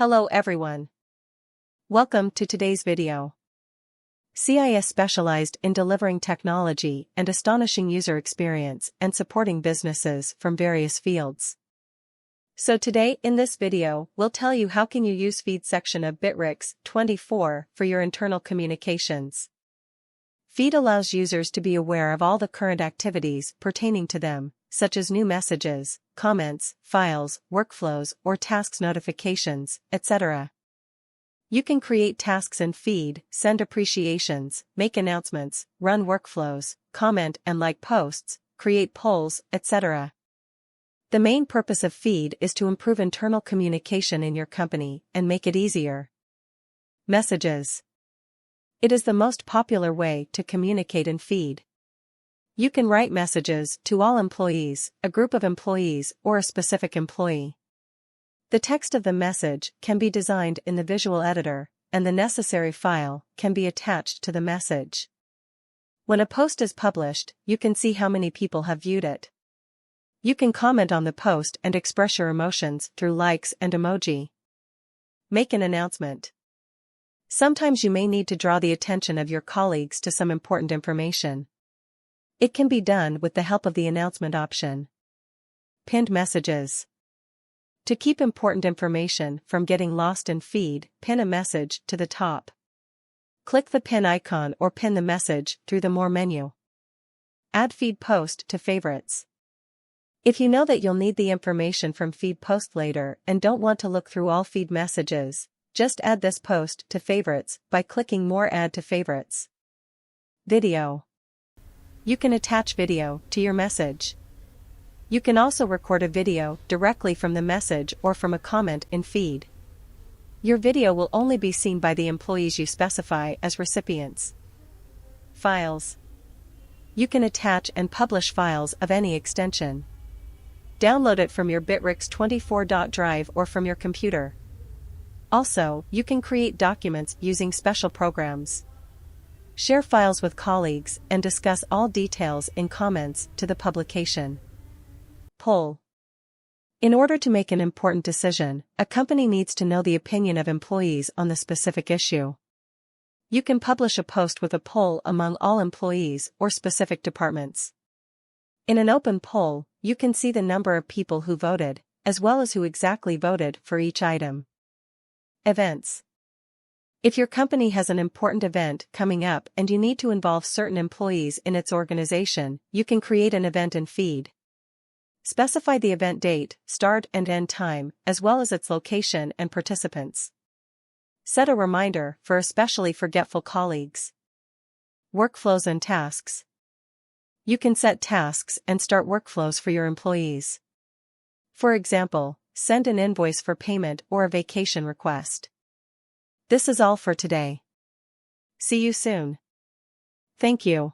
Hello everyone. Welcome to today's video. CIS specialized in delivering technology and astonishing user experience and supporting businesses from various fields. So today in this video, we'll tell you how can you use Feed section of Bitrix24 for your internal communications. Feed allows users to be aware of all the current activities pertaining to them, such as new messages, comments, files, workflows, or tasks notifications, etc. You can create tasks in Feed, send appreciations, make announcements, run workflows, comment and like posts, create polls, etc. The main purpose of Feed is to improve internal communication in your company and make it easier. Messages. It is the most popular way to communicate in Feed. You can write messages to all employees, a group of employees, or a specific employee. The text of the message can be designed in the visual editor, and the necessary file can be attached to the message. When a post is published, you can see how many people have viewed it. You can comment on the post and express your emotions through likes and emoji. Make an announcement. Sometimes you may need to draw the attention of your colleagues to some important information. It can be done with the help of the announcement option. Pinned messages. To keep important information from getting lost in Feed, pin a message to the top. Click the pin icon or pin the message through the More menu. Add Feed post to favorites. If you know that you'll need the information from Feed post later and don't want to look through all Feed messages, just add this post to favorites by clicking More Add to Favorites. Video. You can attach video to your message. You can also record a video directly from the message or from a comment in Feed. Your video will only be seen by the employees you specify as recipients. Files. You can attach and publish files of any extension. Download it from your Bitrix24 drive or from your computer. Also, you can create documents using special programs. Share files with colleagues and discuss all details in comments to the publication. Poll. In order to make an important decision, a company needs to know the opinion of employees on the specific issue. You can publish a post with a poll among all employees or specific departments. In an open poll, you can see the number of people who voted, as well as who exactly voted for each item. Events. If your company has an important event coming up and you need to involve certain employees in its organization, you can create an event in Feed. Specify the event date, start and end time, as well as its location and participants. Set a reminder for especially forgetful colleagues. Workflows and tasks. You can set tasks and start workflows for your employees. For example, send an invoice for payment or a vacation request. This is all for today. See you soon. Thank you.